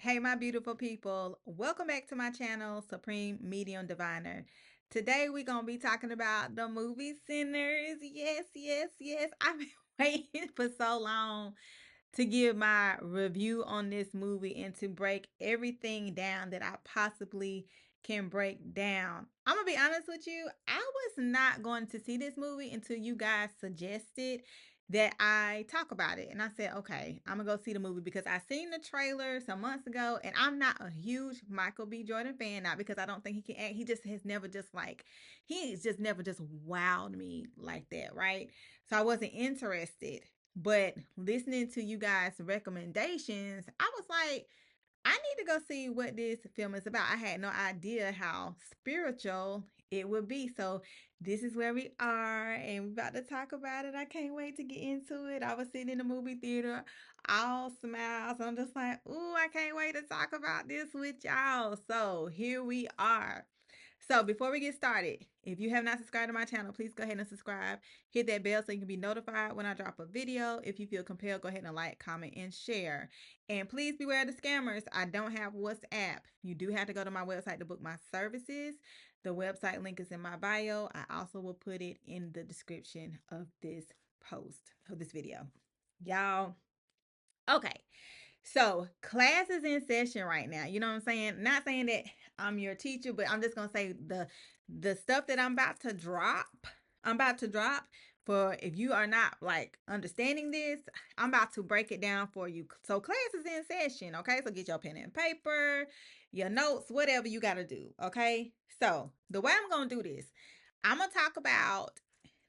Hey, my beautiful people. Welcome back to my channel, Supreme Medium Diviner. Today, we're going to be talking about the movie Sinners. Yes, yes, yes. I've been waiting for so long to give my review on this movie and to break everything down that I possibly can break down. I'm going to be honest with you. I was not going to see this movie until you guys suggested that I talk about it. And I said, okay, I'm going to go see the movie because I seen the trailer some months ago and I'm not a huge Michael B. Jordan fan, not because I don't think he can act. He just has never just like, he's just never just wowed me like that, right? So I wasn't interested. But listening to you guys' recommendations, I was like, I need to go see what this film is about. I had no idea how spiritual it would be. So this is where we are, and we're about to talk about it. I can't wait to get into it. I was sitting in the movie theater, all smiles. I'm just like, ooh, I can't wait to talk about this with y'all. So here we are. So before we get started, if you have not subscribed to my channel, please go ahead and subscribe. Hit that bell so you can be notified when I drop a video. If you feel compelled, go ahead and like, comment, and share. And please beware the scammers. I don't have WhatsApp. You do have to go to my website to book my services. The website link is in my bio. I also will put it in the description of this post, of this video. Y'all, okay. So class is in session right now. You know what I'm saying? Not saying that I'm your teacher, but I'm just gonna say the stuff that I'm about to drop for if you are not like understanding this, I'm about to break it down for you. So class is in session, okay? So get your pen and paper, your notes, whatever you gotta do, okay? So the way I'm gonna do this, I'm gonna talk about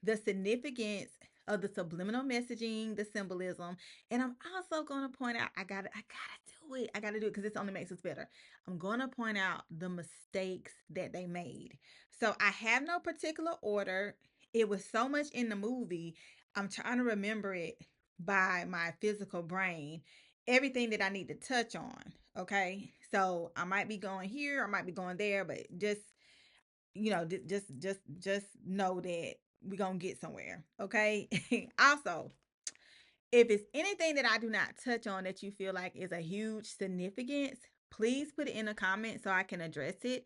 the significance of the subliminal messaging, the symbolism, and I'm also going to point out, I gotta do it. I gotta do it because this only makes us better. I'm going to point out the mistakes that they made. So I have no particular order. It was so much in the movie. I'm trying to remember it by my physical brain, everything that I need to touch on. Okay. So I might be going here, I might be going there, but just, just know that we're going to get somewhere. Okay. Also, if it's anything that I do not touch on that you feel like is a huge significance, please put it in a comment so I can address it.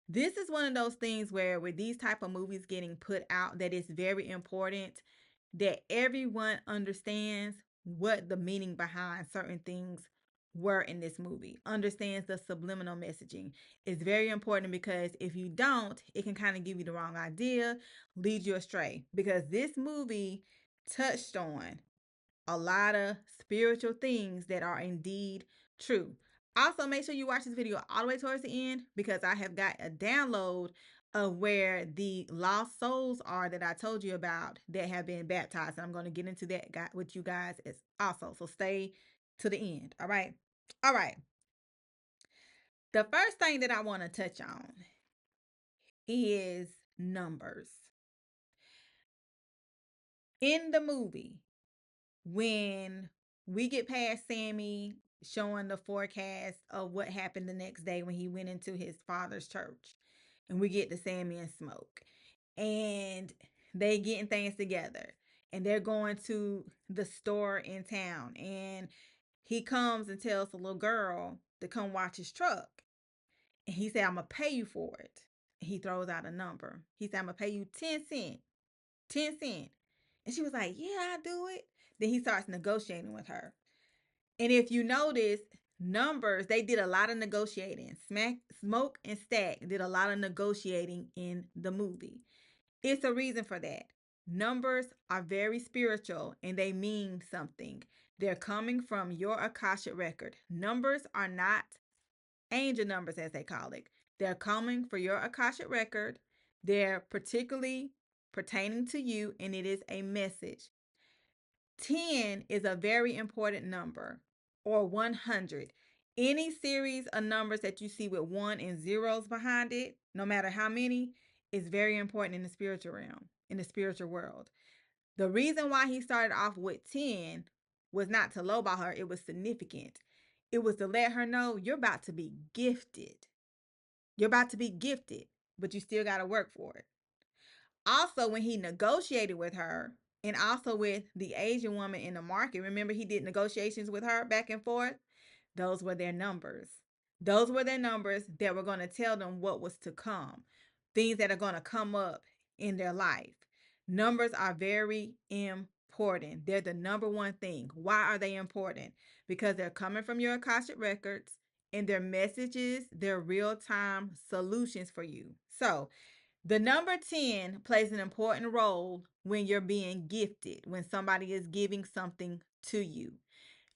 This is one of those things where with these type of movies getting put out that it's very important that everyone understands what the meaning behind certain things were in this movie, understands the subliminal messaging. It's very important because if you don't, it can kind of give you the wrong idea, lead you astray, because this movie touched on a lot of spiritual things that are indeed true. Also, make sure you watch this video all the way towards the end because I have got a download of where the lost souls are that I told you about that have been baptized. And I'm going to get into that with you guys as also. So stay to the end. All right. All right. The first thing that I want to touch on is numbers. In the movie, when we get past Sammy showing the forecast of what happened the next day when he went into his father's church, and we get to Sammy and Smoke, and they getting things together, and they're going to the store in town, and he comes and tells the little girl to come watch his truck, and he said, "I'm gonna pay you for it." He throws out a number. He said, "I'm gonna pay you 10 cents." 10 cents. And she was like, "Yeah, I do it." Then he starts negotiating with her. And if you notice, numbers, they did a lot of negotiating. Smoke and Stack did a lot of negotiating in the movie. It's a reason for that. Numbers are very spiritual and they mean something. They're coming from your Akashic record. Numbers are not angel numbers, as they call it. They're coming for your Akashic record. They're particularly pertaining to you, and it is a message. 10 is a very important number, or 100. Any series of numbers that you see with one and zeros behind it, no matter how many, is very important in the spiritual realm, in the spiritual world. The reason why he started off with 10 was not to lowball her, it was significant. It was to let her know you're about to be gifted. You're about to be gifted, but you still got to work for it. Also, when he negotiated with her and also with the Asian woman in the market, remember he did negotiations with her back and forth? Those were their numbers. Those were their numbers that were going to tell them what was to come, things that are going to come up in their life. Numbers are very important. They're the number one thing. Why are they important? Because they're coming from your Akashic records and their messages, their real time solutions for you. So, the number 10 plays an important role when you're being gifted, when somebody is giving something to you.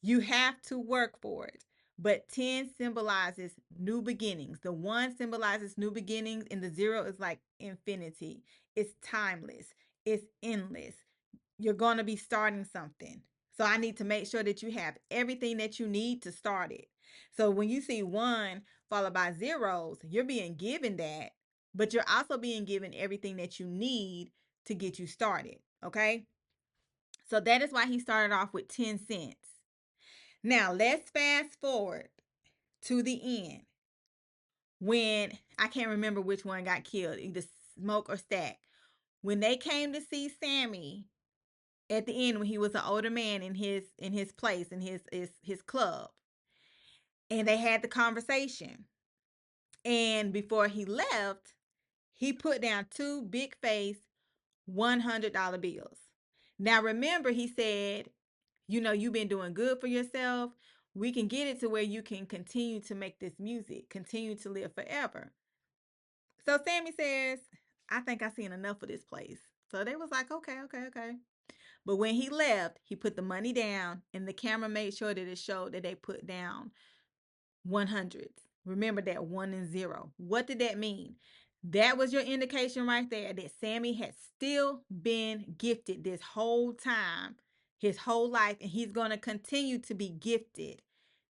You have to work for it. But 10 symbolizes new beginnings. The 1 symbolizes new beginnings, and the 0 is like infinity. It's timeless, it's endless. You're going to be starting something. So I need to make sure that you have everything that you need to start it. So when you see 1 followed by zeros, you're being given that, but you're also being given everything that you need to get you started. Okay. So that is why he started off with 10 cents. Now let's fast forward to the end when I can't remember which one got killed, either Smoke or Stack. When they came to see Sammy at the end, when he was an older man in his place in his club, and they had the conversation, and before he left, he put down 2 big face $100 bills. Now remember, he said, you've been doing good for yourself. We can get it to where you can continue to make this music, continue to live forever. So Sammy says, I think I've seen enough of this place. So they was like, okay, okay, okay. But when he left, he put the money down and the camera made sure that it showed that they put down 100s. Remember that 1 and 0. What did that mean? That was your indication right there that Sammy had still been gifted this whole time, his whole life, and he's going to continue to be gifted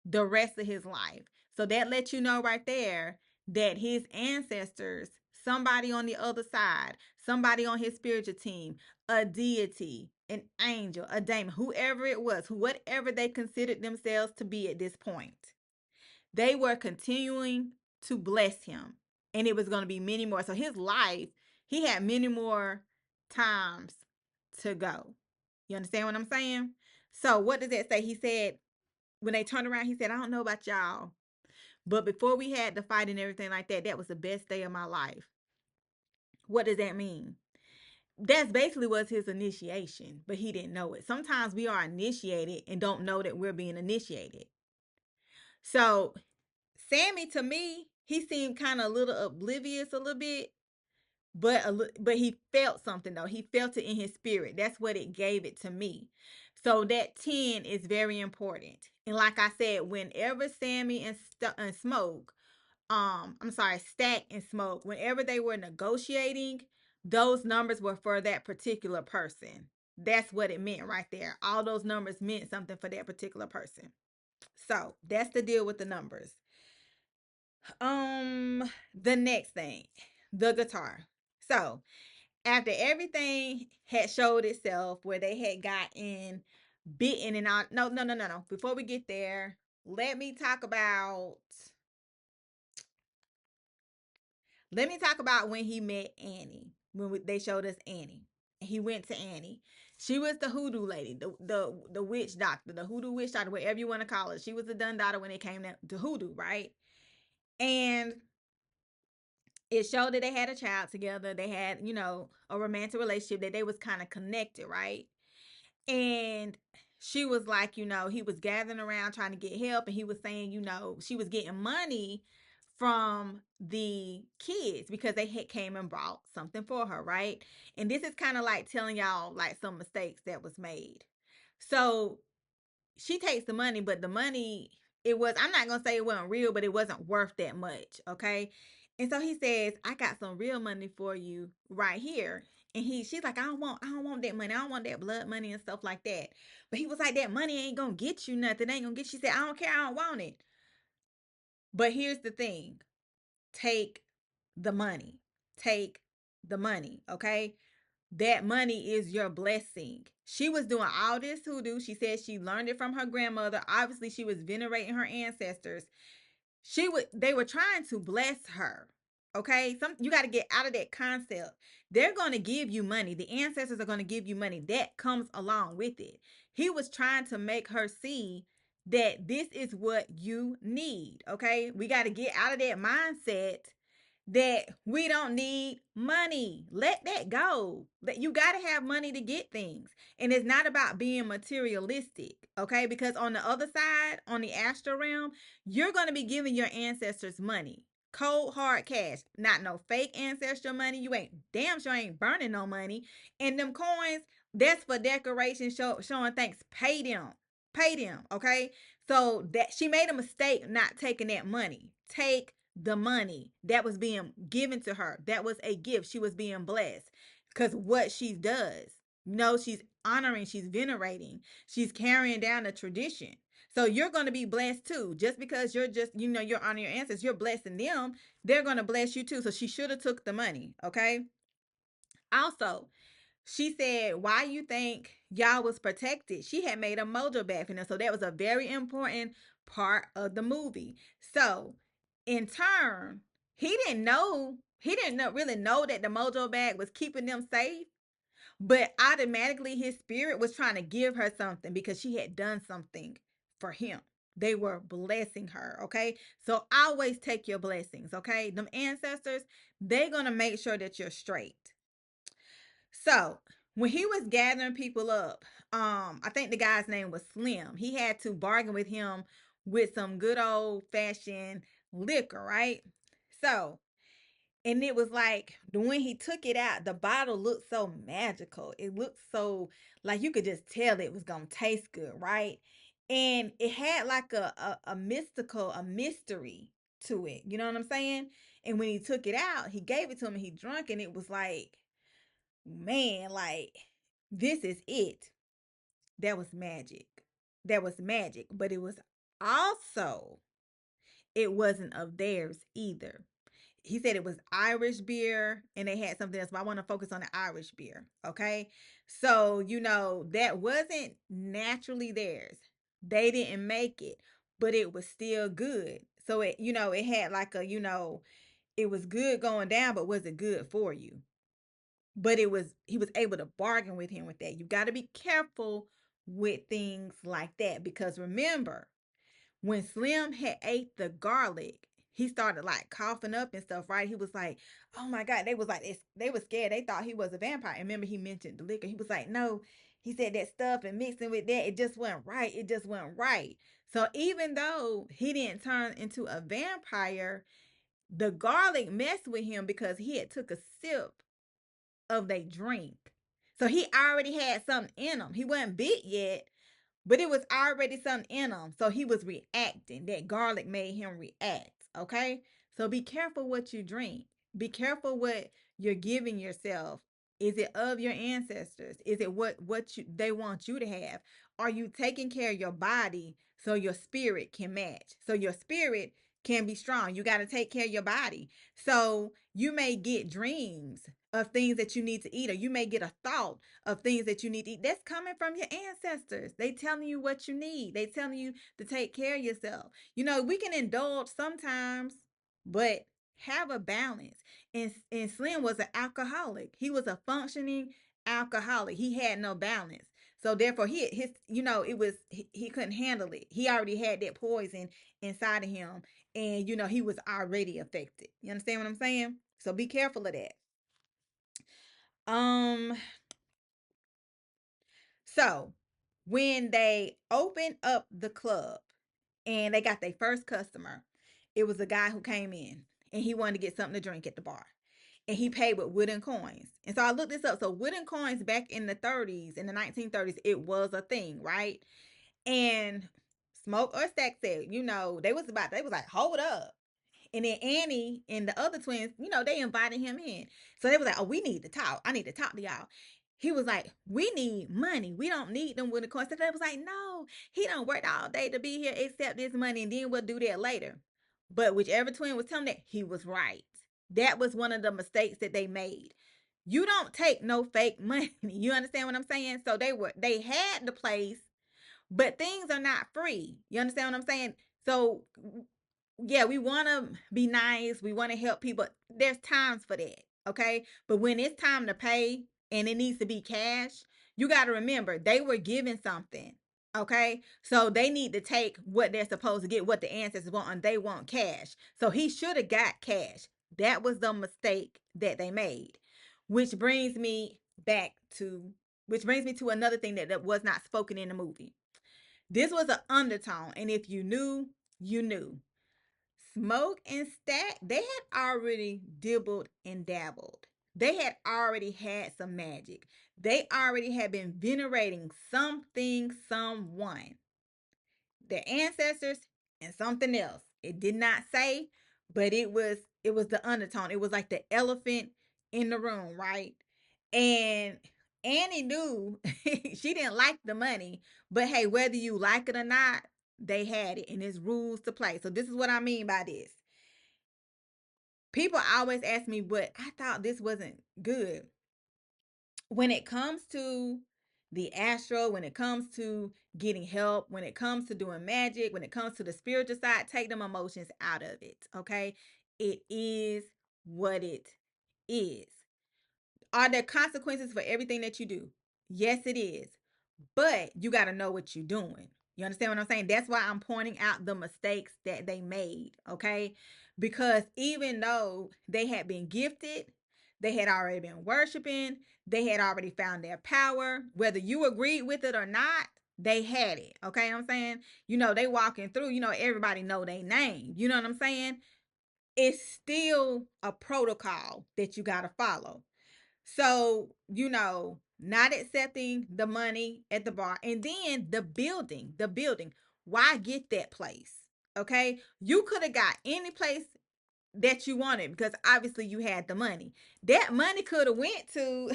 the rest of his life. So that lets you know right there that his ancestors, somebody on the other side, somebody on his spiritual team, a deity, an angel, a daemon, whoever it was, whatever they considered themselves to be at this point, they were continuing to bless him. And it was going to be many more. So his life, he had many more times to go. You understand what I'm saying? So what does that say? He said, when they turned around, he said, I don't know about y'all, but before we had the fight and everything like that, that was the best day of my life. What does that mean? That's basically was his initiation, but he didn't know it. Sometimes we are initiated and don't know that we're being initiated. So Sammy, to me, he seemed kind of a little oblivious a little bit, but he felt something though. He felt it in his spirit. That's what it gave it to me. So that 10 is very important. And like I said, whenever Sammy and Smoke, I'm sorry, Stack and Smoke, whenever they were negotiating, those numbers were for that particular person. That's what it meant right there. All those numbers meant something for that particular person. So that's the deal with the numbers. The next thing, the guitar. So after everything had showed itself, where they had gotten bitten and all, no. Before we get there, let me talk about when he met Annie. When they showed us Annie, he went to Annie. She was the hoodoo lady, the witch doctor, the hoodoo witch doctor, whatever you want to call it. She was the dun daughter when it came to hoodoo, right? And it showed that they had a child together. They had, a romantic relationship, that they was kind of connected, right? And she was like, he was gathering around trying to get help, and he was saying, she was getting money from the kids because they had came and brought something for her, right? And this is kind of like telling y'all like some mistakes that was made. So she takes the money, but the money, I'm not gonna say it wasn't real, but it wasn't worth that much, okay? And so he says, I got some real money for you right here. And she's like, I don't want that money. I don't want that blood money and stuff like that. But he was like, that money ain't gonna get you nothing. Ain't gonna get. She said, I don't care. I don't want it. But here's the thing: take the money. Take the money. Okay. That money is your blessing. She was doing all this hoodoo. She said she learned it from her grandmother. Obviously, she was venerating her ancestors. They were trying to bless her. Okay? You got to get out of that concept. They're going to give you money. The ancestors are going to give you money. That comes along with it. He was trying to make her see that this is what you need. Okay. We got to get out of that mindset that we don't need money. Let that go. That you got to have money to get things. And it's not about being materialistic, okay? Because on the other side, on the astral realm, you're going to be giving your ancestors money. Cold hard cash. Not no fake ancestral money. You ain't damn sure ain't burning no money. And them coins, that's for decoration, showing thanks. Pay them. Pay them, okay? So that she made a mistake not taking that money. Take the money that was being given to her. That was a gift. She was being blessed because what she does, she's honoring, she's venerating, she's carrying down the tradition. So you're going to be blessed too. Just because you're honoring your ancestors, you're blessing them. They're going to bless you too. So she should have took the money. Okay. Also, she said, why you think y'all was protected? She had made a mojo bag for them. So that was a very important part of the movie. So in turn, he didn't really know that the mojo bag was keeping them safe, but automatically his spirit was trying to give her something because she had done something for him. They were blessing her, okay? So always take your blessings, okay? Them ancestors, they're going to make sure that you're straight. So when he was gathering people up, I think the guy's name was Slim. He had to bargain with him with some good old fashioned liquor, right? So, and it was like when he took it out, the bottle looked so magical. It looked so like you could just tell it was gonna taste good, right? And it had like a mystical, a mystery to it. You know what I'm saying? And when he took it out, he gave it to him and he drank, and it was like, man, like this is it. That was magic. That was magic. But it was also, it wasn't of theirs either. He said it was Irish beer and they had something else, but I want to focus on the Irish beer. Okay. So, that wasn't naturally theirs. They didn't make it, but it was still good. So it had like it was good going down, but was it good for you? But he was able to bargain with him with that. You got to be careful with things like that because remember, when Slim had ate the garlic, he started like coughing up and stuff, right? He was like, "Oh my God!" They was like, they were scared. They thought he was a vampire. And remember, he mentioned the liquor. He was like, "No," he said that stuff and mixing with that, it just wasn't right. It just wasn't right. So even though he didn't turn into a vampire, the garlic messed with him because he had took a sip of their drink. So he already had something in him. He wasn't bit yet, but it was already something in him. So he was reacting. That garlic made him react. Okay. So be careful what you drink. Be careful what you're giving yourself. Is it of your ancestors? Is it they want you to have? Are you taking care of your body so your spirit can match? So your spirit can be strong. You got to take care of your body. So you may get dreams of things that you need to eat, or you may get a thought of things that you need to eat. That's coming from your ancestors. They telling you what you need. They telling you to take care of yourself. We can indulge sometimes, but have a balance. And Slim was an alcoholic. He was a functioning alcoholic. He had no balance. So therefore it was he couldn't handle it. He already had that poison inside of him, and he was already affected. You understand what I'm saying? So be careful of that. Um So when they opened up the club and they got their first customer, it was a guy who came in and he wanted to get something to drink at the bar. And he paid with wooden coins. And so I looked this up. So wooden coins back in the 30s, in the 1930s, it was a thing, right? And Smoke or Stack said, they was like, hold up. And then Annie and the other twins, they invited him in. So they was like, oh, we need to talk. I need to talk to y'all. He was like, we need money. We don't need them with the coins. So they was like, no, he don't work all day to be here except this money, and then we'll do that later. But whichever twin was telling that, he was right. That was one of the mistakes that they made. You don't take no fake money. You understand what I'm saying? So they had the place, but things are not free. You understand what I'm saying? So yeah, we want to be nice. We want to help people. There's times for that. Okay. But when it's time to pay and it needs to be cash, you got to remember they were given something. Okay, so they need to take what they're supposed to get, what the ancestors want, and they want cash. So he should have got cash. That was the mistake that they made, which brings me back to, which brings me to another thing that was not spoken in the movie. This was an undertone, and if you knew, you knew. Smoke and Stack, they had already dibbled and dabbled. They had already had some magic. They already had been venerating something, someone, their ancestors, and something else. It did not say, but it was the undertone. It was like the elephant in the room, right? And Annie knew she didn't like the money, but hey, whether you like it or not, they had it and it's rules to play. So this is what I mean by this. People always ask me, but I thought this wasn't good. When it comes to the astral, when it comes to getting help, when it comes to doing magic, when it comes to the spiritual side, take them emotions out of it. Okay. It is what it is. Are there consequences for everything that you do? Yes, it is. But you got to know what you're doing. You understand what I'm saying? That's why I'm pointing out the mistakes that they made, okay? Because even though they had been gifted, they had already been worshiping, they had already found their power, whether you agreed with it or not, they had it, okay? You know what I'm saying? They walking through, everybody know their name. You know what I'm saying? It's still a protocol that you got to follow. So, not accepting the money at the bar. And then the building. Why get that place? Okay. You could have got any place that you wanted because obviously you had the money. That money could have went to,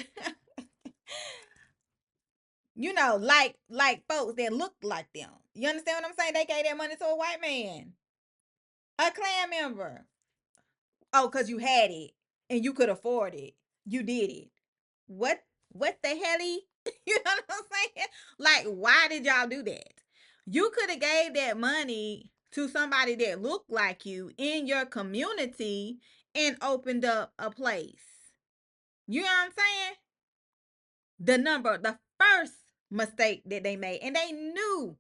like folks that looked like them. You understand what I'm saying? They gave that money to a white man, a clan member. Oh, because you had it and you could afford it. You did it. What the hell? You know what I'm saying? Like, why did y'all do that? You could have gave that money to somebody that looked like you in your community and opened up a place. You know what I'm saying? The first mistake that they made, and they knew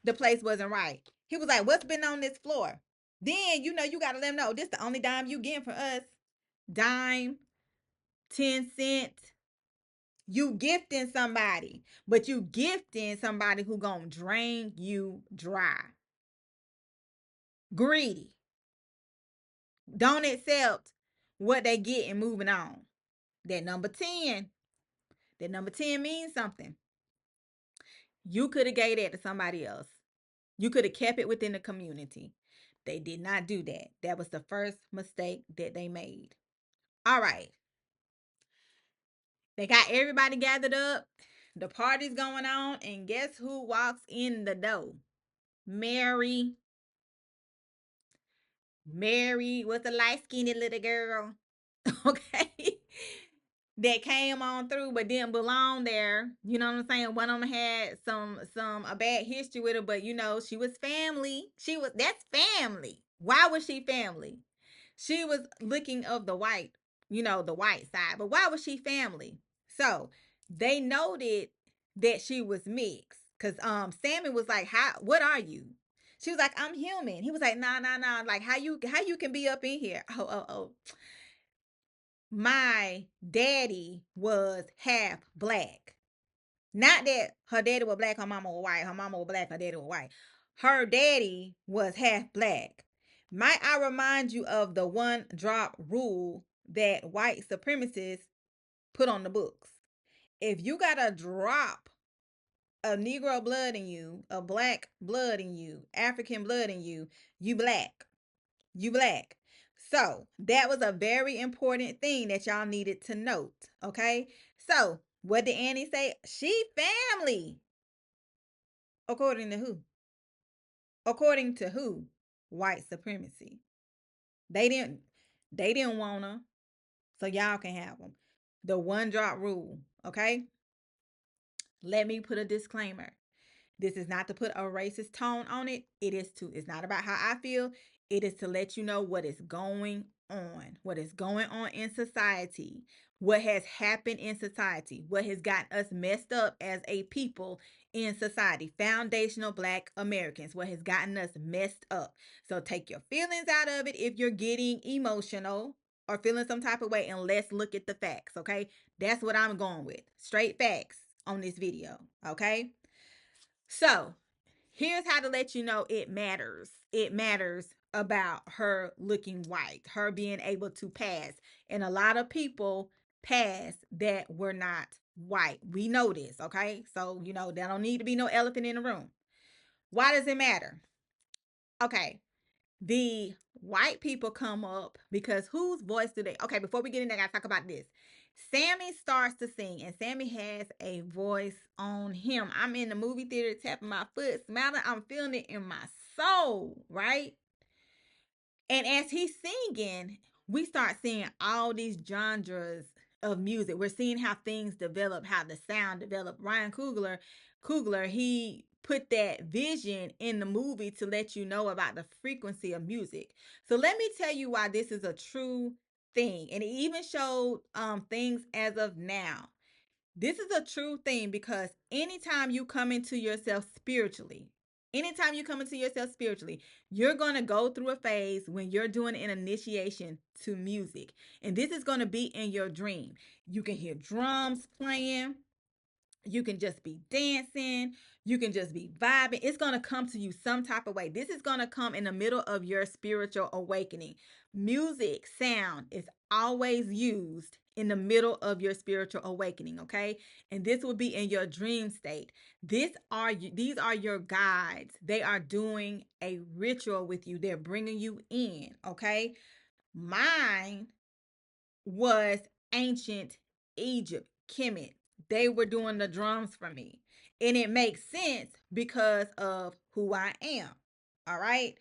the place wasn't right. He was like, "What's been on this floor?" Then you gotta let them know this the only dime you getting for us. Dime, 10 cent. You gifting somebody, but you gifting somebody who gonna drain you dry. Greedy. Don't accept what they get and moving on. That number 10. That number 10 means something. You could have gave that to somebody else. You could have kept it within the community. They did not do that. That was the first mistake that they made. All right. They got everybody gathered up. The party's going on. And guess who walks in the door? Mary. Mary was a light skinned little girl. Okay. That came on through but didn't belong there. You know what I'm saying? One of them had some a bad history with her, but she was family. That's family. Why was she family? She was looking of the white side. But why was she family? So they noted that she was mixed. Cause Sammy was like, what are you? She was like, I'm human. He was like, nah, nah, nah. Like, how you can be up in here? Oh. My daddy was half black. Not that her daddy was black, her mama was white. Her mama was black, her daddy was white. Her daddy was half black. Might I remind you of the one drop rule that white supremacists put on the books? If you got a drop of Negro blood in you, a black blood in you, African blood in you, you black. You black. So that was a very important thing that y'all needed to note. Okay. So what did Annie say? She family. According to who? According to who? White supremacy. They didn't. They didn't want her, so y'all can have them. The one drop rule. Okay. Let me put a disclaimer. This is not to put a racist tone on it. It's not about how I feel. It is to let you know what is going on, what is going on in society, what has happened in society, what has gotten us messed up as a people in society, foundational Black Americans, what has gotten us messed up. So take your feelings out of it if you're getting emotional or feeling some type of way, and let's look at the facts, okay? That's what I'm going with. Straight facts on this video, okay? So here's how to let you know it matters. It matters about her looking white, her being able to pass. And a lot of people pass that were not white. We know this, okay? So, there don't need to be no elephant in the room. Why does it matter? Okay. The white people come up because whose voice do they? Okay, before we get in there, I gotta talk about this. Sammy starts to sing, and Sammy has a voice on him. I'm in the movie theater tapping my foot, smiling. I'm feeling it in my soul, right? And as he's singing, we start seeing all these genres of music. We're seeing how things develop, how the sound developed. Ryan Coogler, he put that vision in the movie to let you know about the frequency of music. So let me tell you why this is a true thing. And it even showed things as of now. This is a true thing because anytime you come into yourself spiritually, you're going to go through a phase when you're doing an initiation to music. And this is going to be in your dream. You can hear drums playing. You can just be dancing. You can just be vibing. It's going to come to you some type of way. This is going to come in the middle of your spiritual awakening. Music, sound is always used in the middle of your spiritual awakening, okay? And this will be in your dream state. These are your guides. They are doing a ritual with you. They're bringing you in, okay? Mine was ancient Egypt, Kemet. They were doing the drums for me. And it makes sense because of who I am. All right.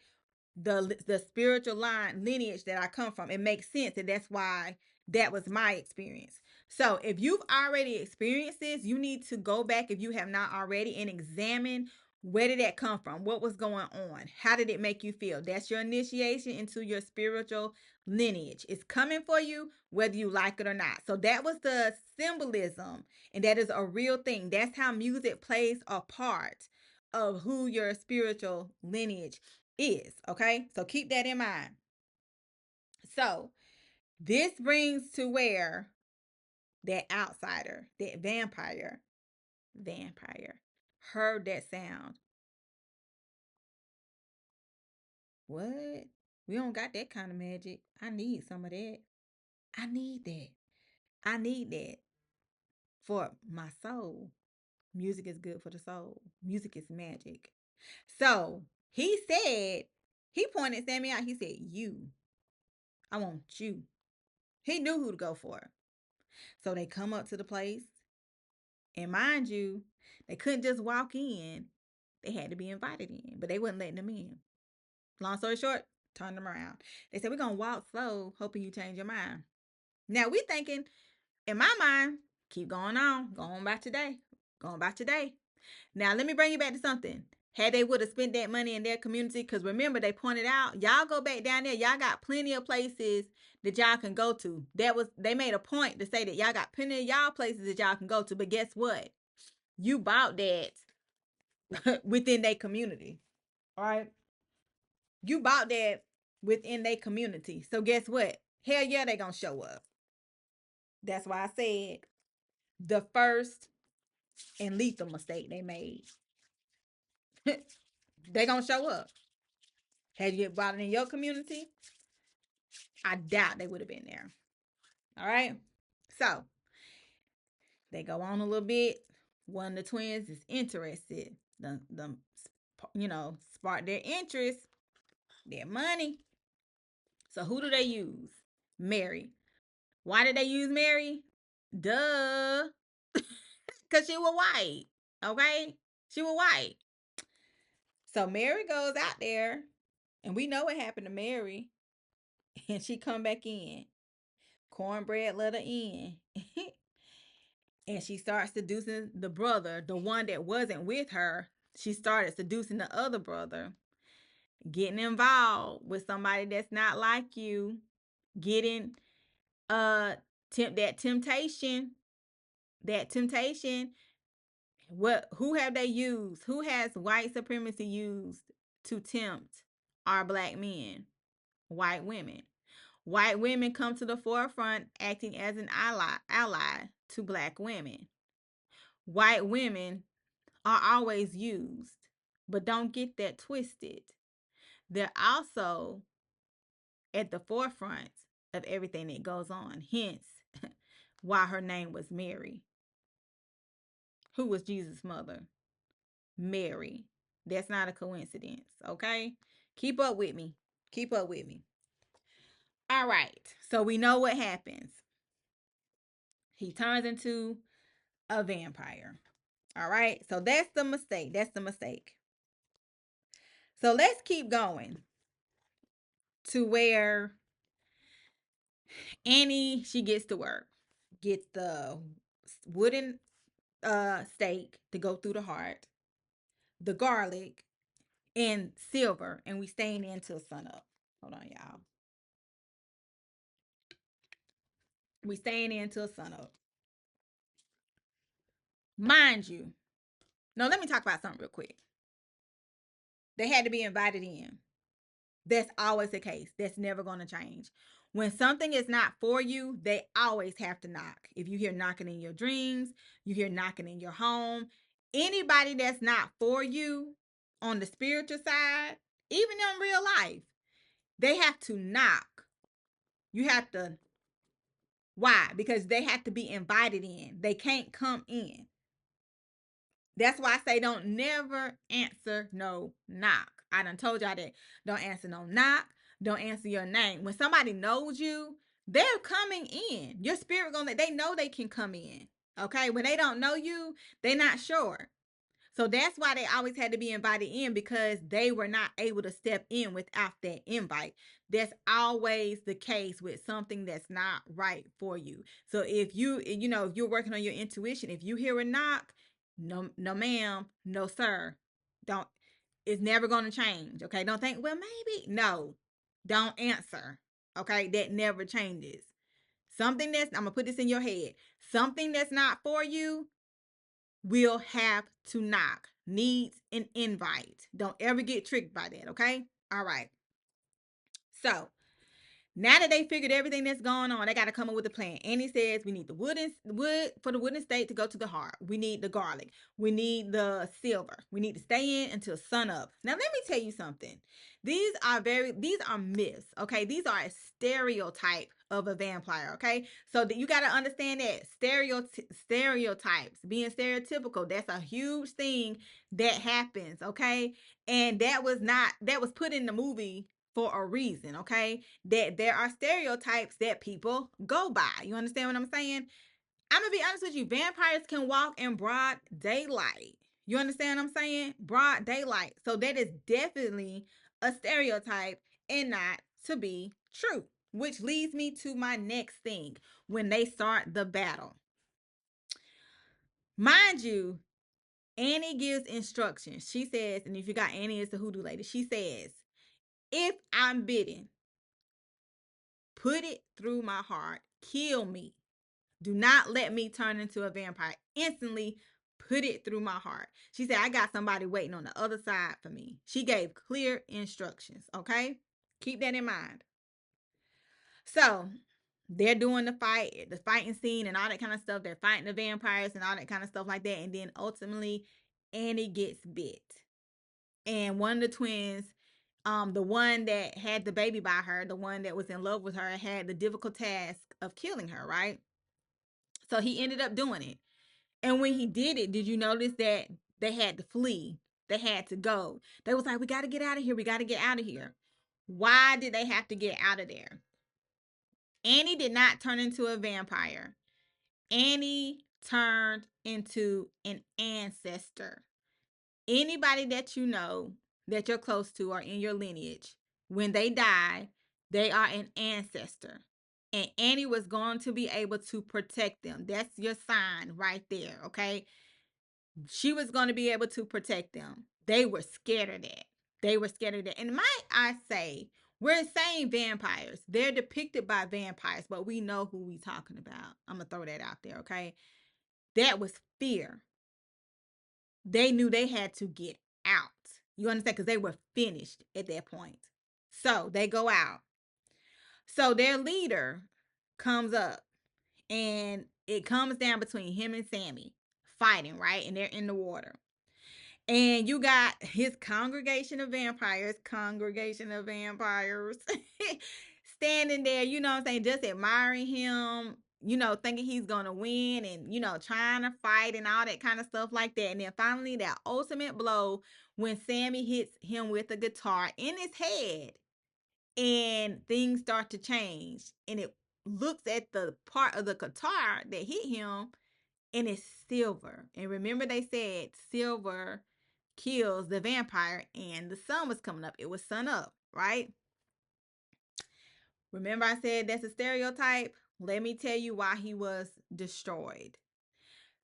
The spiritual line lineage that I come from. It makes sense. And that's why that was my experience. So if you've already experienced this, you need to go back if you have not already and examine where did that come from? What was going on? How did it make you feel? That's your initiation into your spiritual lineage. It's coming for you whether you like it or not. So that was the symbolism, and that is a real thing. That's how music plays a part of who your spiritual lineage is. Okay, so keep that in mind. So this brings to where that outsider, that vampire heard that sound. What? We don't got that kind of magic. I need some of that. I need that. I need that for my soul. Music is good for the soul. Music is magic. So he pointed Sammy out. He said, "You, I want you." He knew who to go for. So they come up to the place. And mind you, they couldn't just walk in. They had to be invited in, but they wasn't letting them in. Long story short, turned them around. They said, "We're going to walk slow, hoping you change your mind." Now we thinking, in my mind, keep going on. Go on by today. Go on by today. Now, let me bring you back to something. Had they would have spent that money in their community, because remember, they pointed out, y'all go back down there. Y'all got plenty of places that y'all can go to. They made a point to say that y'all got plenty of y'all places that y'all can go to. But guess what? You bought that within their community. All right. You bought that within their community. So guess what? Hell yeah, they gonna show up. That's why I said the first and lethal mistake they made. They gonna show up. Had you bought it in your community, I doubt they would have been there. All right. So they go on a little bit. One of the twins is interested. Spark their interest, their money. So who do they use? Mary. Why did they use Mary? Duh. Because she was white. Okay? She was white. So Mary goes out there, and we know what happened to Mary. And she come back in. Cornbread let her in. And she starts seducing the brother, the one that wasn't with her. She started seducing the other brother, getting involved with somebody that's not like you, getting uh that temptation Who have they used? Who has white supremacy used to tempt our black men? White women. White women come to the forefront acting as an ally to black women. White women are always used, but don't get that twisted. They're also at the forefront of everything that goes on. Hence, why her name was Mary. Who was Jesus' mother? Mary. That's not a coincidence, okay? Keep up with me. Keep up with me. All right. So we know what happens. He turns into a vampire. All right. So that's the mistake. That's the mistake. So let's keep going to where Annie, she gets to work, gets the wooden stake to go through the heart, the garlic, and silver, and we staying in till sun up. Hold on, y'all. We staying in till sun up. Mind you. No, let me talk about something real quick. They had to be invited in. That's always the case. That's never going to change. When something is not for you, they always have to knock. If you hear knocking in your dreams, you hear knocking in your home, anybody that's not for you on the spiritual side, even in real life, they have to knock. You have to, why? Because they have to be invited in. They can't come in. That's why I say don't never answer no knock. I done told y'all that. Don't answer no knock. Don't answer your name. When somebody knows you, they're coming in. Your spirit gonna, they know they can come in. Okay. When they don't know you, they're not sure. So that's why they always had to be invited in, because they were not able to step in without that invite. That's always the case with something that's not right for you. So if if you're working on your intuition, if you hear a knock, no, no, ma'am, no, sir, don't. It's never going to change. Okay, don't think, well, maybe. No, don't answer. Okay, that never changes. Something that's, I'm gonna put this in your head. Something that's not for you will have to knock. Needs an invite. Don't ever get tricked by that, okay? All right. So now that they figured everything that's going on, they got to come up with a plan. Annie says we need the wood for the wooden stake to go to the heart. We need the garlic. We need the silver. We need to stay in until sun up. Now let me tell you something. These are myths. Okay, these are a stereotype of a vampire. Okay, so that you got to understand that stereotypes, being stereotypical, that's a huge thing that happens. Okay, and that was put in the movie for a reason, okay? That there are stereotypes that people go by. You understand what I'm saying? I'm gonna be honest with you. Vampires can walk in broad daylight. You understand what I'm saying? Broad daylight. So that is definitely a stereotype and not to be true. Which leads me to my next thing. When they start the battle, mind you, Annie gives instructions. She says, and if you got Annie, it's the hoodoo lady. She says, if I'm bidden, put it through my heart. Kill me. Do not let me turn into a vampire. Instantly put it through my heart. She said, I got somebody waiting on the other side for me. She gave clear instructions. Okay? Keep that in mind. So they're doing the fighting scene and all that kind of stuff. They're fighting the vampires and all that kind of stuff like that. And then ultimately, Annie gets bit. And one of the twins, the one that had the baby by her, the one that was in love with her, had the difficult task of killing her, right? So he ended up doing it. And when he did it, did you notice that they had to flee? They had to go. They was like, we got to get out of here. We got to get out of here. Why did they have to get out of there? Annie did not turn into a vampire. Annie turned into an ancestor. Anybody that you know that you're close to or in your lineage, when they die, they are an ancestor. And Annie was going to be able to protect them. That's your sign right there, okay? She was going to be able to protect them. They were scared of that. They were scared of that. And might I say, we're saying vampires. They're depicted by vampires, but we know who we talking about. I'm going to throw that out there, okay? That was fear. they knew they had to get out. You understand? Because they were finished at that point. So they go out. So their leader comes up, and it comes down between him and Sammy fighting, right? And they're in the water. And you got his congregation of vampires standing there, you know what I'm saying, just admiring him, you know, thinking he's gonna win and, you know, trying to fight and all that kind of stuff like that. And then finally, that ultimate blow when Sammy hits him with a guitar in his head, and things start to change. And it looks at the part of the guitar that hit him, and it's silver. And remember, they said silver kills the vampire, and the sun was coming up. It was sun up, right? Remember, I said that's a stereotype? Let me tell you why he was destroyed.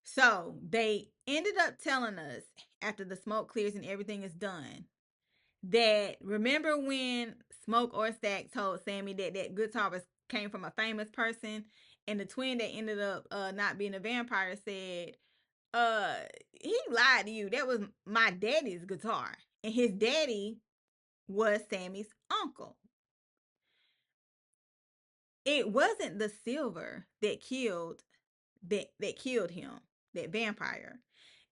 So they ended up telling us after the smoke clears and everything is done that, remember when Smoke or Stack told Sammy that that guitar was came from a famous person, and the twin that ended up not being a vampire said, uh he lied to you. That was my daddy's guitar. And his daddy was Sammy's uncle. It wasn't the silver that killed him, that vampire.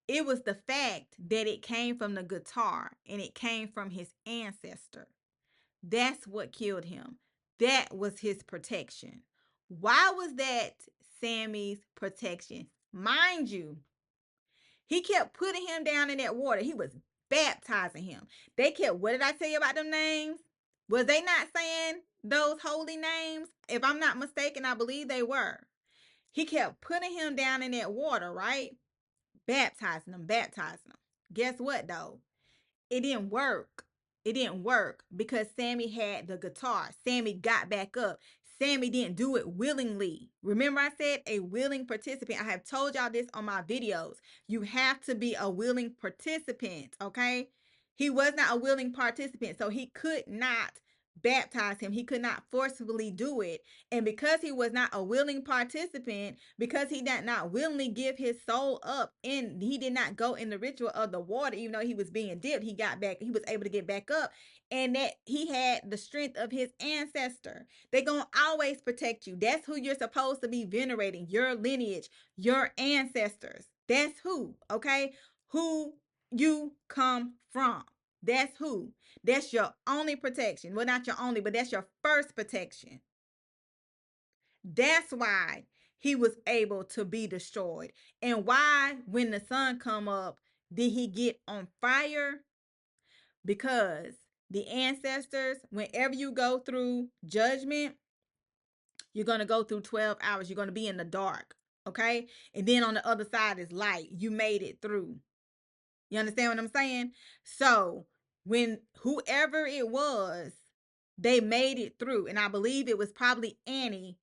It was the fact that it came from the guitar and it came from his ancestor. That's what killed him. That was his protection. Why was that Sammy's protection? Mind you, he kept putting him down in that water. He was baptizing him. They kept, what did I tell you about them names? Was they not saying those holy names? If I'm not mistaken, I believe they were. He kept putting him down in that water, right? Baptizing him, baptizing him. Guess what, though? It didn't work. It didn't work because Sammy had the guitar. Sammy got back up. Sammy didn't do it willingly. Remember, I said a willing participant. I have told y'all this on my videos. You have to be a willing participant, okay? He was not a willing participant, so he could not baptize him. He could not forcibly do it. And because he was not a willing participant, because he did not willingly give his soul up, and he did not go in the ritual of the water, even though he was being dipped, he got back, he was able to get back up, and that he had the strength of his ancestor. They're going to always protect you. That's who you're supposed to be venerating, your lineage, your ancestors. That's who, okay? Who you come from. That's who. That's your only protection. Well, not your only, but that's your first protection. That's why he was able to be destroyed. And why, when the sun come up, did he get on fire? Because the ancestors, whenever you go through judgment, you're going to go through 12 hours. You're going to be in the dark. Okay. And then on the other side is light. You made it through. You understand what I'm saying? So when whoever it was, they made it through. And I believe it was probably Annie.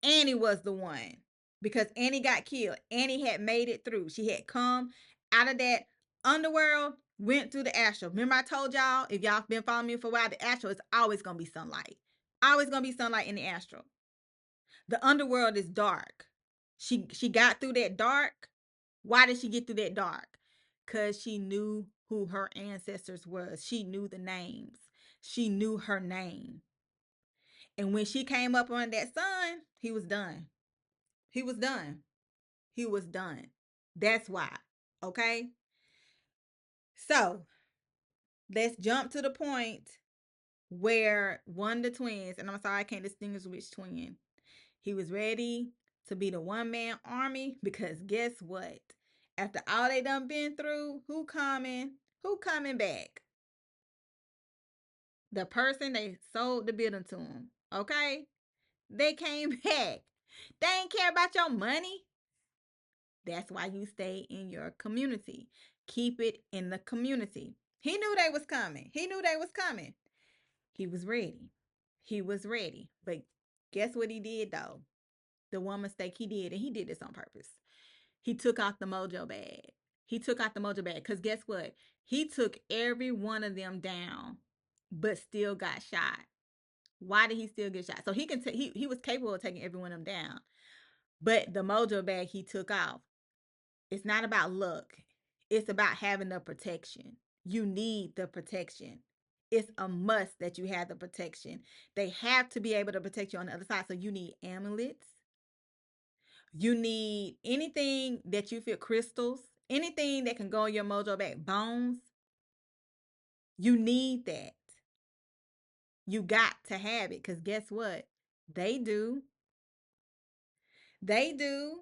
Annie was the one, because Annie got killed. Annie had made it through. She had come out of that underworld, went through the astral. Remember I told y'all, if y'all been following me for a while, the astral is always going to be sunlight. Always going to be sunlight in the astral. The underworld is dark. She got through that dark. Why did she get through that dark? Because she knew who her ancestors was. She knew the names. She knew her name. And when she came up on that sun, he was done. He was done. He was done. That's why. Okay? So let's jump to the point where one of the twins, and I'm sorry I can't distinguish which twin, he was ready to be the one-man army, because guess what? After all they done been through, who coming? Who coming back? The person they sold the building to them. Okay? They came back. They ain't care about your money. That's why you stay in your community. Keep it in the community. He knew they was coming. He knew they was coming. He was ready. He was ready. But guess what he did, though? The one mistake he did, and he did this on purpose. He took out the mojo bag. He took out the mojo bag, because guess what? He took every one of them down, but still got shot. Why did he still get shot? So he was capable of taking every one of them down. But the mojo bag he took off. It's not about luck. It's about having the protection. You need the protection. It's a must that you have the protection. They have to be able to protect you on the other side. So you need amulets. You need anything that you feel, crystals, anything that can go in your mojo back, bones. You need that. You got to have it because guess what? They do. They do.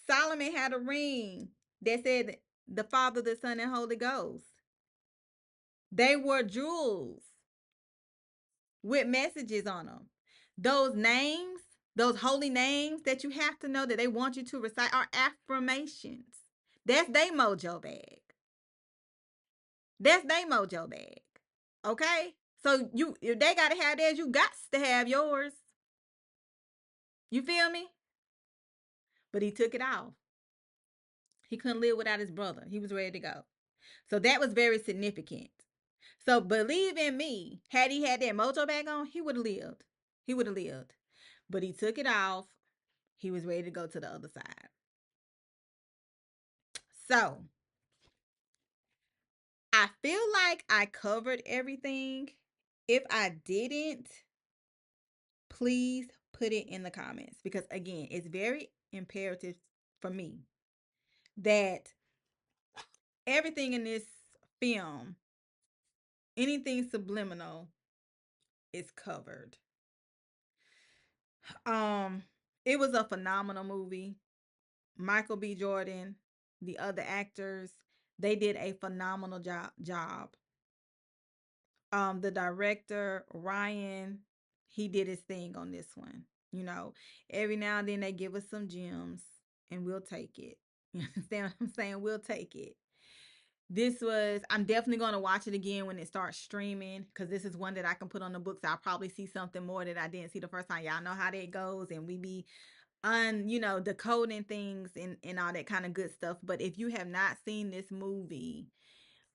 Solomon had a ring that said the Father, the Son, and Holy Ghost. They were jewels with messages on them. Those names, those holy names that you have to know that they want you to recite are affirmations. That's their mojo bag. That's their mojo bag. Okay? So you if they gotta have theirs, you got to have yours. You feel me? But he took it off. He couldn't live without his brother. He was ready to go. So that was very significant. So believe in me, had he had that mojo bag on, he would have lived. He would have lived. But he took it off. He was ready to go to the other side. So I feel like I covered everything. If I didn't, please put it in the comments because, again, it's very imperative for me that everything in this film, anything subliminal, is covered. Um, it was a phenomenal movie. Michael B. Jordan, the other actors, they did a phenomenal job. The director, Ryan, he did his thing on this one. You know, every now and then they give us some gems and we'll take it. You understand what I'm saying? We'll take it. I'm definitely going to watch it again when it starts streaming because this is one that I can put on the books. I'll probably see something more that I didn't see the first time. Y'all know how that goes, and we be decoding things and all that kind of good stuff. But if you have not seen this movie,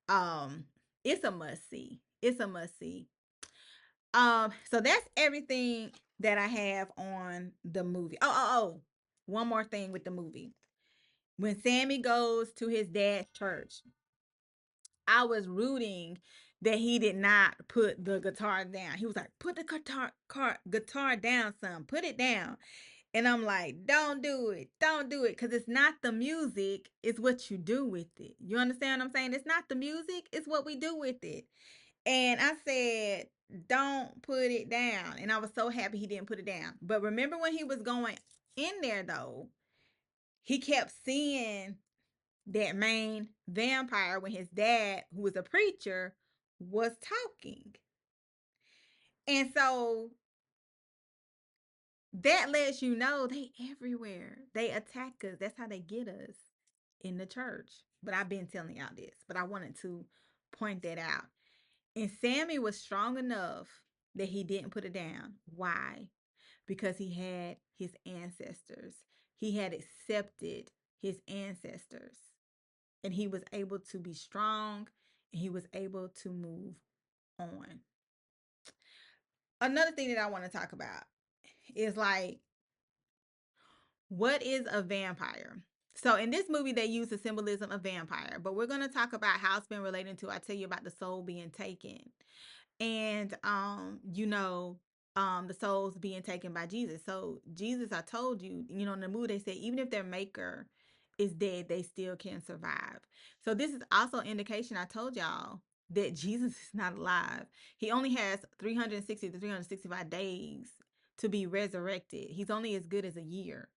um, it's a must see. It's a must see. So that's everything that I have on the movie. Oh. One more thing with the movie. When Sammy goes to his dad's church, I was rooting that he did not put the guitar down. He was like, "Put the guitar down, son. Put it down." And I'm like, "Don't do it. Don't do it. Because it's not the music, it's what you do with it." You understand what I'm saying? It's not the music, it's what we do with it. And I said, "Don't put it down." And I was so happy he didn't put it down. But remember when he was going in there, though, he kept seeing that main vampire when his dad, who was a preacher, was talking. And so that lets you know they everywhere. They attack us. That's how they get us in the church. But I've been telling y'all this, but I wanted to point that out. And Sammy was strong enough that he didn't put it down. Why? Because he had his ancestors. He had accepted his ancestors. And he was able to be strong and he was able to move on. Another thing that I want to talk about is like, what is a vampire? So in this movie, they use the symbolism of vampire, but we're going to talk about how it's been related to, I tell you about the soul being taken. And the souls being taken by Jesus. So Jesus, I told you, in the movie they say even if their maker is dead, they still can survive. So this is also an indication, I told y'all, that Jesus is not alive. He only has 360 to 365 days to be resurrected. He's only as good as a year.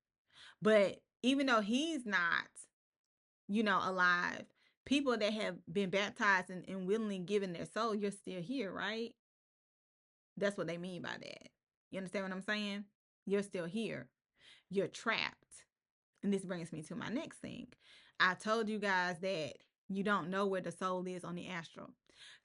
But even though he's not, alive, people that have been baptized and willingly given their soul, you're still here, right? That's what they mean by that. You understand what I'm saying? You're still here. You're trapped. And this brings me to my next thing. I told you guys that you don't know where the soul is on the astral.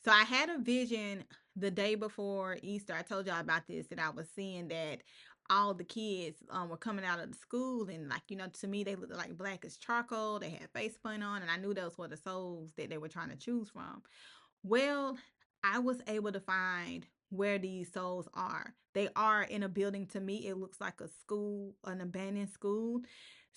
So I had a vision the day before Easter. I told y'all about this, that I was seeing that all the kids were coming out of the school, and to me they looked like black as charcoal. They had face paint on, and I knew those were the souls that they were trying to choose from. Well, I was able to find where these souls are. They are in a building. To me, it looks like a school, an abandoned school.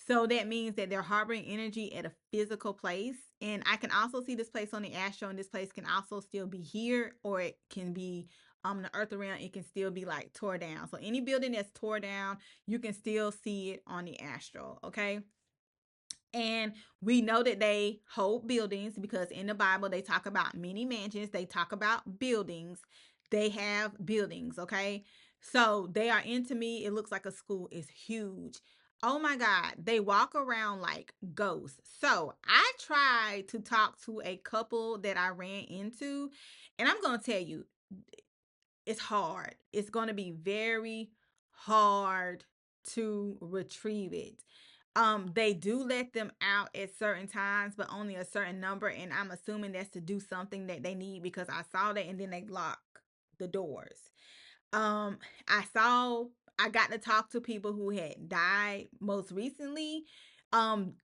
So that means that they're harboring energy at a physical place. And I can also see this place on the astral, and this place can also still be here, or it can be the earth around. It can still be like tore down. So any building that's tore down, you can still see it on the astral. Okay. And we know that they hold buildings because in the Bible they talk about many mansions, they talk about buildings. They have buildings, okay? So they are into me. It looks like a school is huge. Oh my God, they walk around like ghosts. So I tried to talk to a couple that I ran into, and I'm going to tell you, it's hard. It's going to be very hard to retrieve it. They do let them out at certain times, but only a certain number, and I'm assuming that's to do something that they need because I saw that and then they lock the doors. Um, I saw I got to talk to people who had died most recently.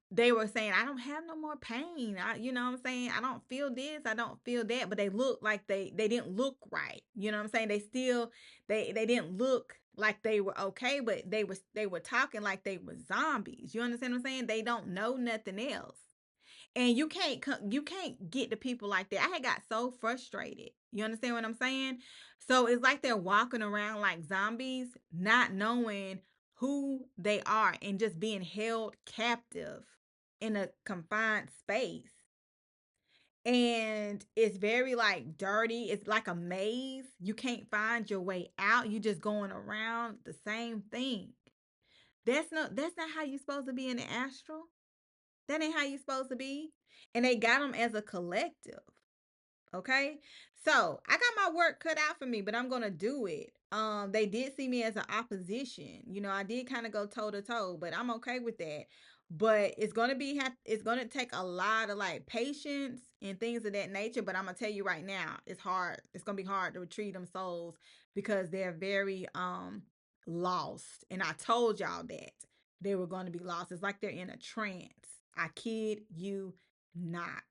They were saying, I don't have no more pain. You know what I'm saying? I don't feel this, I don't feel that, but they look like they didn't look right. You know what I'm saying? They still they didn't look like they were okay, but they were talking like they were zombies. You understand what I'm saying? They don't know nothing else. And you can't get to people like that. I had got so frustrated. You understand what I'm saying? So it's like they're walking around like zombies, not knowing who they are and just being held captive in a confined space. And it's very like dirty. It's like a maze. You can't find your way out. You just going around the same thing. That's not how you supposed to be in the astral. That ain't how you supposed to be. And they got them as a collective. Okay. So I got my work cut out for me, but I'm gonna do it. They did see me as an opposition. You know, I did kind of go toe to toe, but I'm okay with that. But it's gonna take a lot of like patience and things of that nature. But I'm gonna tell you right now, it's hard. It's gonna be hard to retrieve them souls because they're very lost. And I told y'all that they were going to be lost. It's like they're in a trance. I kid you not.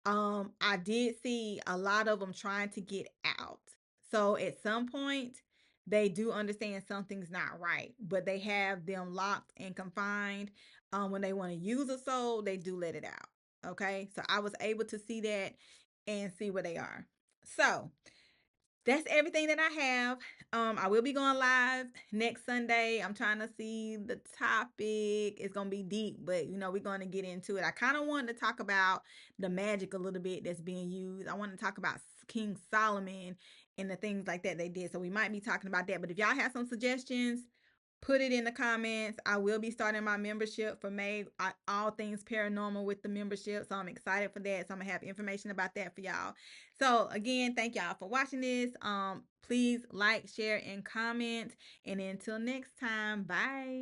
I did see a lot of them trying to get out. So at some point, they do understand something's not right, but they have them locked and confined. When they want to use a soul, they do let it out. Okay, so I was able to see that and see where they are. So that's everything that I have. I will be going live next Sunday. I'm trying to see the topic. It's gonna be deep, but we're gonna get into it. I kind of wanted to talk about the magic a little bit that's being used. I want to talk about King Solomon and the things like that they did. So we might be talking about that. But if y'all have some suggestions, put it in the comments. I will be starting my membership for May, all things paranormal with the membership. So I'm excited for that. So I'm gonna have information about that for y'all. So again, thank y'all for watching this. Please like, share, and comment. And until next time, bye.